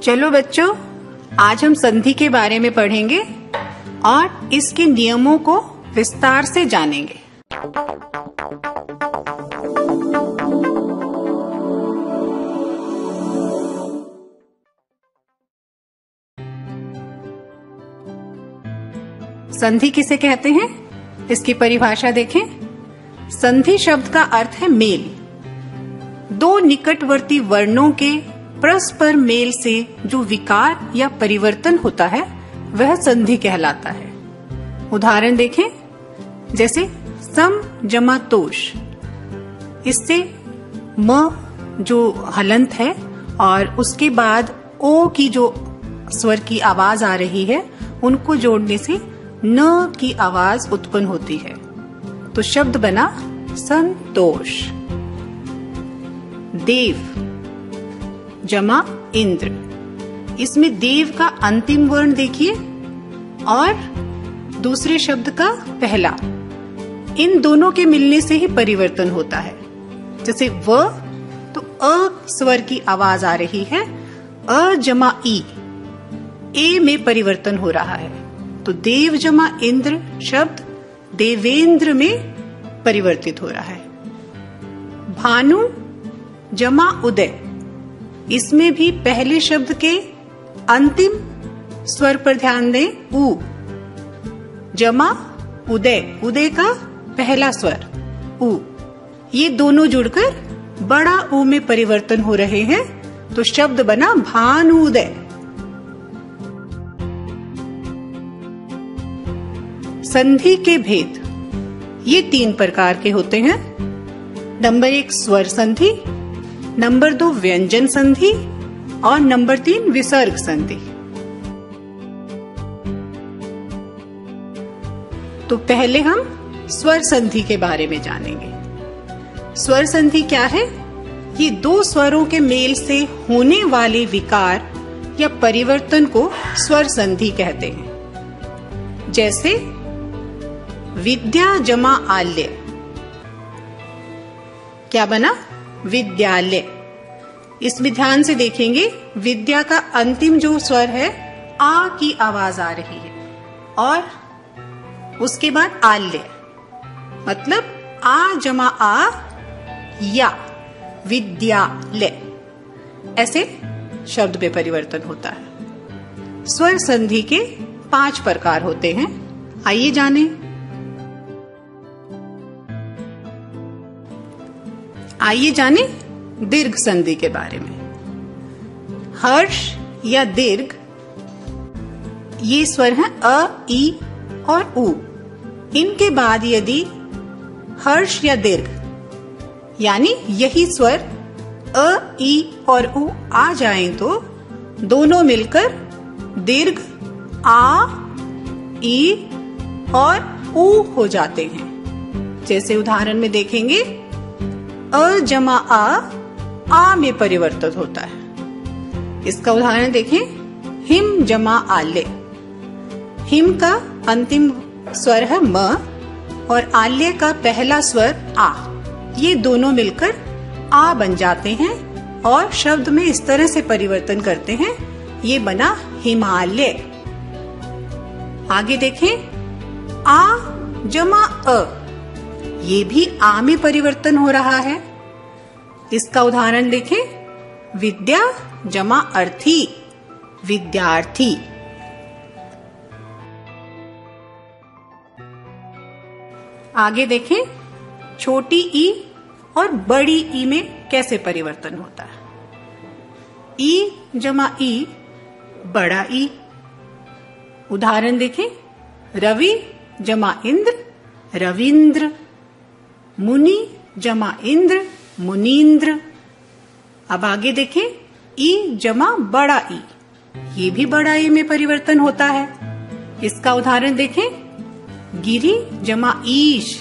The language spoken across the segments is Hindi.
चलो बच्चों, आज हम संधि के बारे में पढ़ेंगे और इसके नियमों को विस्तार से जानेंगे। संधि किसे कहते हैं, इसकी परिभाषा देखें। संधि शब्द का अर्थ है मेल। दो निकटवर्ती वर्णों के परस्पर मेल से जो विकार या परिवर्तन होता है वह संधि कहलाता है। उदाहरण देखें, जैसे सम जमा तोष। इससे म जो हलंत है और उसके बाद ओ की जो स्वर की आवाज आ रही है उनको जोड़ने से न की आवाज उत्पन्न होती है, तो शब्द बना संतोष। देव जमा इंद्र। इसमें देव का अंतिम वर्ण देखिए और दूसरे शब्द का पहला, इन दोनों के मिलने से ही परिवर्तन होता है। जैसे व तो अ स्वर की आवाज आ रही है, अ जमा ई, ए में परिवर्तन हो रहा है, तो देव जमा इंद्र शब्द देवेंद्र में परिवर्तित हो रहा है। भानु जमा उदय। इसमें भी पहले शब्द के अंतिम स्वर पर ध्यान दें, उ जमा उदय, उदय का पहला स्वर उ, ये दोनों जुड़कर बड़ा उ में परिवर्तन हो रहे हैं, तो शब्द बना भानुदय। संधि के भेद ये 3 प्रकार के होते हैं। नंबर 1 स्वर संधि, नंबर 2 व्यंजन संधि और नंबर 3 विसर्ग संधि। तो पहले हम स्वर संधि के बारे में जानेंगे। स्वर संधि क्या है? ये 2 स्वरों के मेल से होने वाले विकार या परिवर्तन को स्वर संधि कहते हैं। जैसे विद्या जमा आल्य, क्या बना? विद्यालय। इसमें ध्यान से देखेंगे, विद्या का अंतिम जो स्वर है आ की आवाज आ रही है और उसके बाद आल्य, मतलब आ जमा आ या, विद्यालय, ऐसे शब्द में परिवर्तन होता है। स्वर संधि के 5 प्रकार होते हैं, आइए जानें। आइए जाने दीर्घ संधि के बारे में। हर्ष या दीर्घ, ये स्वर हैं अ, ई और उ। इनके बाद यदि हर्ष या दीर्घ यानी यही स्वर अ, ई और उ आ जाएं तो दोनों मिलकर दीर्घ आ, ई और उ हो जाते हैं। जैसे उदाहरण में देखेंगे, अ जमा आ में परिवर्तित होता है। इसका उदाहरण देखें, हिम जमा आल्य। हिम का अंतिम स्वर है म और आल्य का पहला स्वर आ, ये दोनों मिलकर आ बन जाते हैं और शब्द में इस तरह से परिवर्तन करते हैं, ये बना हिमालय। आगे देखें, आ जमा अ, ये भी आ में परिवर्तन हो रहा है। इसका उदाहरण देखें, विद्या जमा अर्थी, विद्यार्थी। आगे देखें, छोटी ई और बड़ी ई में कैसे परिवर्तन होता है। ई जमा ई, बड़ा ई। उदाहरण देखें, रवि जमा इंद्र, रविंद्र। मुनि जमा इंद्र, मुनीन्द्र। अब आगे देखें, ई जमा बड़ा ई, ये भी बड़ा ई में परिवर्तन होता है। इसका उदाहरण देखें, गिरी जमा ईश,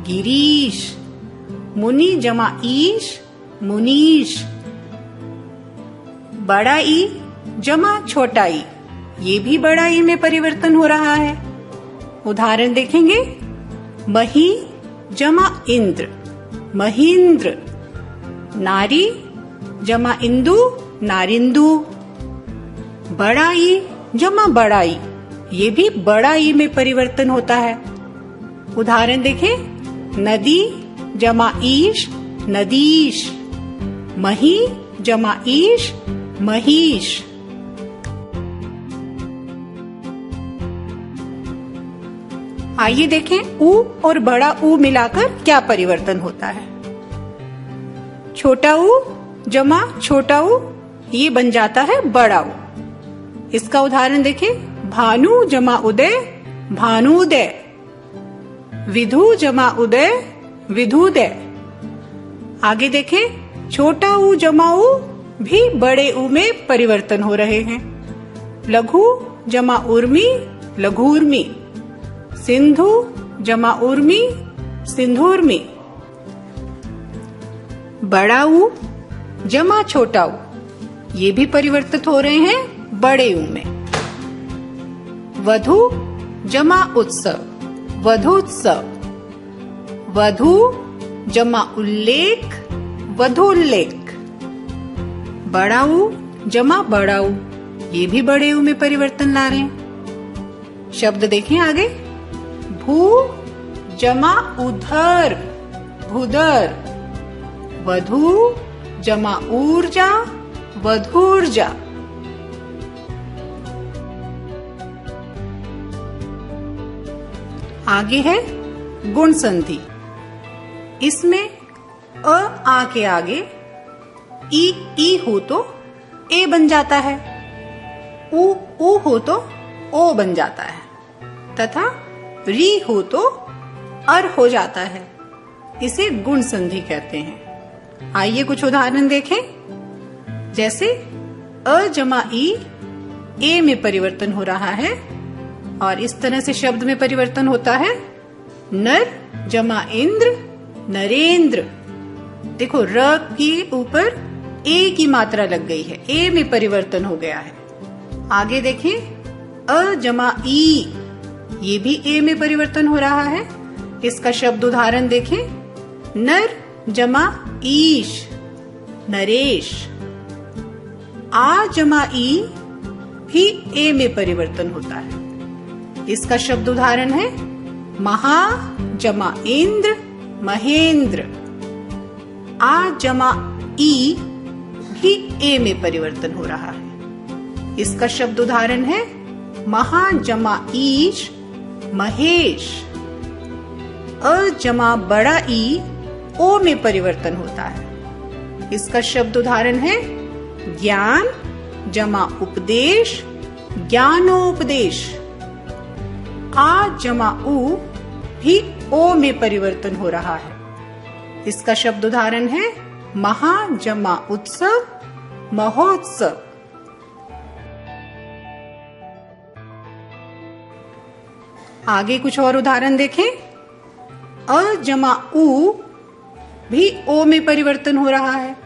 गिरीश। मुनि जमा ईश, मुनीश। बड़ा ई जमा छोटा ई, ये भी बड़ा ई में परिवर्तन हो रहा है। उदाहरण देखेंगे, मही जमा इंद्र, महींद्र। नारी जमा इंदु, नारिंदु। बड़ा ई जमा बड़ा ई, ये भी बड़ा ई में परिवर्तन होता है। उदाहरण देखें, नदी जमा ईश नदीश, मही जमा ईश महीश। आइए देखें ऊ और बड़ा ऊ मिलाकर क्या परिवर्तन होता है। छोटा ऊ जमा छोटा ऊ, ये बन जाता है बड़ा ऊ। इसका उदाहरण देखें, भानु जमा उदय भानुदय, विधु जमा उदय विधुदय। आगे देखें, छोटा ऊ जमा ऊ भी बड़े ऊ में परिवर्तन हो रहे हैं। लघु जमा उर्मी लघुर्मी, सिंधु जमा उर्मी सिंधुर्मी। बड़ा ऊ जमा छोटा ऊ, ये भी परिवर्तित हो रहे हैं बड़े ऊ में। वधु जमा उत्सव वधुत्सव, वधु जमा उल्लेख वधुल्लेख। बड़ा ऊ जमा बड़ा ऊ, ये भी बड़े ऊ में परिवर्तन ला रहे हैं। शब्द देखें आगे, भू जमा उधर भूधर, वधु जमा ऊर्जा वधूर्जा। आगे है गुण संधि। इसमें अ आ के आगे ई हो तो ए बन जाता है, ऊ हो तो ओ बन जाता है, तथा री हो तो अर हो जाता है। इसे गुण संधि कहते हैं। आइए कुछ उदाहरण देखें। जैसे अ जमा ई ए में परिवर्तन हो रहा है, और इस तरह से शब्द में परिवर्तन होता है, नर जमा इंद्र नरेंद्र। देखो र के ऊपर ए की मात्रा लग गई है, ए में परिवर्तन हो गया है। आगे देखें, अ जमा ई, ये भी ए में परिवर्तन हो रहा है। इसका शब्द उदाहरण देखें, नर जमा ईश नरेश। आ जमा ई भी ए में परिवर्तन होता है। इसका शब्द उदाहरण है, महा जमा इंद्र महेंद्र। आ जमा ई भी ए में परिवर्तन हो रहा है। इसका शब्द उदाहरण है, महा जमा ईश महेश। अ जमा बड़ा ई ओ में परिवर्तन होता है। इसका शब्द उदाहरण है, ज्ञान जमा उपदेश ज्ञानोपदेश। आ जमा ऊ भी ओ में परिवर्तन हो रहा है। इसका शब्द उदाहरण है, महा जमा उत्सव महोत्सव। आगे कुछ और उदाहरण देखें। अ जमा ऊ भी ओ में परिवर्तन हो रहा है।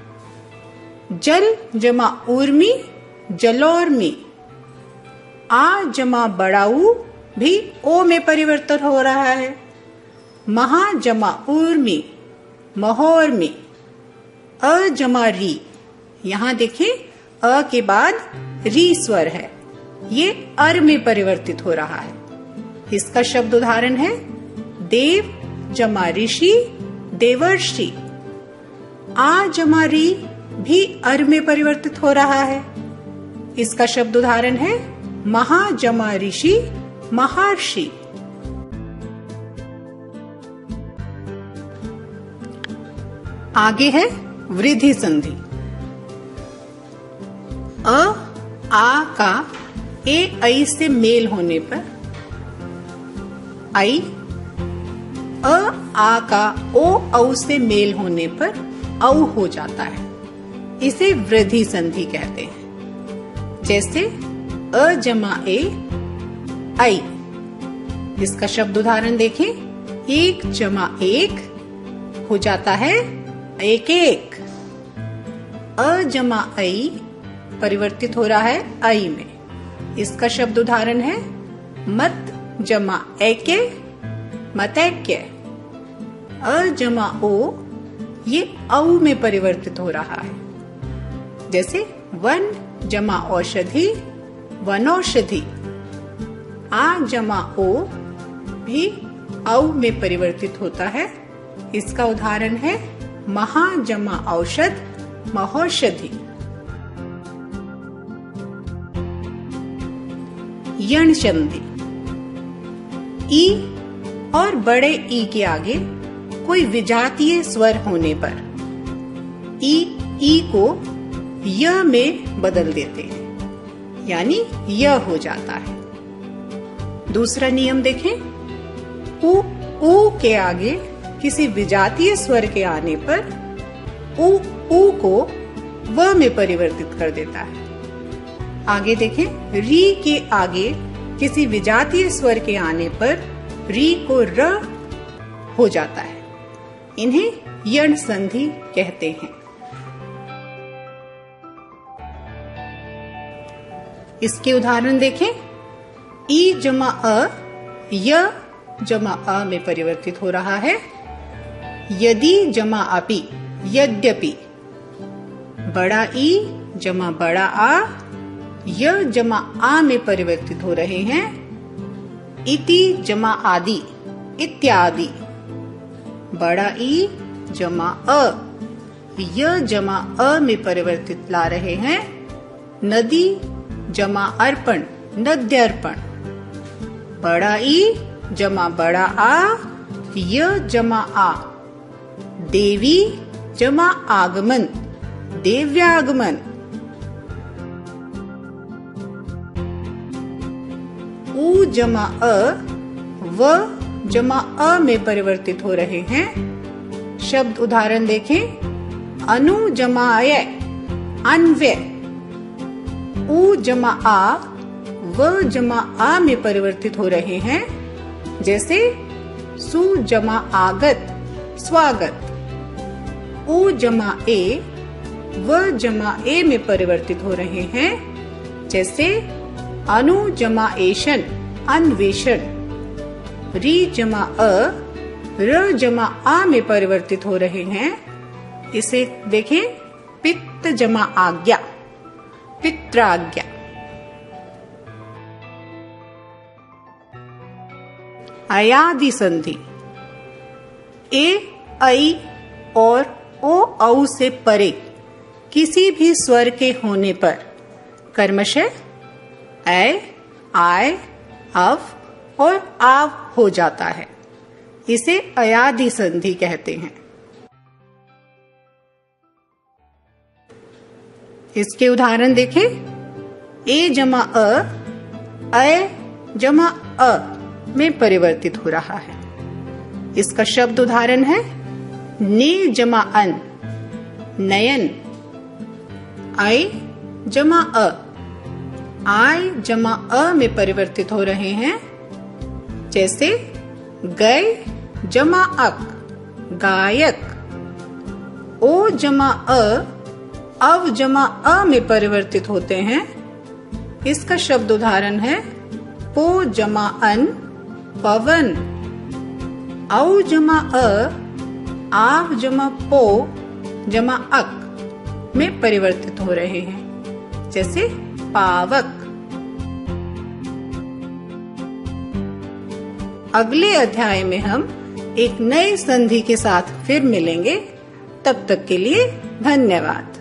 जल जमा उर्मी जलोर्मी। आ जमा बड़ा ऊ भी ओ में परिवर्तन हो रहा है। महा जमा उर्मी महोर्मी। अ जमा री, यहां देखें अ के बाद री स्वर है, ये अर में परिवर्तित हो रहा है। इसका शब्द उदाहरण है, देव जमा ऋषि देवर्षि। आ जमा री भी अर में परिवर्तित हो रहा है। इसका शब्द उदाहरण है, महा जमा ऋषि महर्षि। आगे है वृद्धि संधि। अ आ का ए ऐ से मेल होने पर आई, अ आ का ओ औ से मेल होने पर औ हो जाता है। इसे वृद्धि संधि कहते हैं। जैसे अ जमा ए आई। इसका शब्द उदाहरण देखें, एक जमा एक हो जाता है एक एक। अ जमा आई परिवर्तित हो रहा है आई में। इसका शब्द उदाहरण है, मत जमा एके मतैक्य। अ जमा ओ, ये औ में परिवर्तित हो रहा है। जैसे वन जमा औषधि वनौषधि। आ जमा ओ भी औ में परिवर्तित होता है। इसका उदाहरण है महा जमा औषध, महौषधि। यण संधि। ई और बड़े ई के आगे कोई विजातीय स्वर होने पर ई को य में बदल देते हैं, यानी य हो जाता है। दूसरा नियम देखें, ऊ के आगे किसी विजातीय स्वर के आने पर ऊ को व में परिवर्तित कर देता है। आगे देखें, री के आगे किसी विजातीय स्वर के आने पर री को र हो जाता है। इन्हें यण संधि कहते हैं। इसके उदाहरण देखें, ई जमा अ य जमा अ में परिवर्तित हो रहा है। यदि जमा अपि, यद्यपि। बड़ा ई जमा बड़ा आ य जमा आ में परिवर्तित हो रहे हैं। इति जमा आदि, इत्यादि। बड़ा ई जमा अ य जमा अ में परिवर्तित ला रहे हैं। नदी जमा अर्पण, नद्यर्पण। बड़ा ई जमा बड़ा आ य जमा आ। देवी जमा आगमन, देव्यागमन। उ जमा अ व जमा अ में परिवर्तित हो रहे हैं। शब्द उदाहरण देखें, अनु जमा अय, अन्व्य। उ जमा आ व जमा आ में परिवर्तित हो रहे हैं, जैसे सु जमा आगत, स्वागत। उ जमा ए व जमा ए में परिवर्तित हो रहे हैं, जैसे अनु जमा एशन, अन्वेषण। री जमा अ र जमा आ में परिवर्तित हो रहे हैं। इसे देखें, पित्त जमा आज्ञा, पित्राज्ञा। अयादि संधि। ए, ऐ और ओ औ से परे किसी भी स्वर के होने पर कर्मशः ऐ, आय, अव और आव हो जाता है। इसे अयादि संधि कहते हैं। इसके उदाहरण देखें, ए जमा अ, अय जमा अ में परिवर्तित हो रहा है। इसका शब्द उदाहरण है ने जमा अन, नयन। आई जमा अ, आय जमा अ में परिवर्तित हो रहे हैं, जैसे गए जमा अक, गायक। ओ जमा अ अव जमा अ में परिवर्तित होते हैं। इसका शब्द उदाहरण है पो जमा अन, पवन। औ जमा अ आव जमा पो जमा अक में परिवर्तित हो रहे हैं, जैसे पावक। अगले अध्याय में हम एक नए संधि के साथ फिर मिलेंगे। तब तक के लिए धन्यवाद।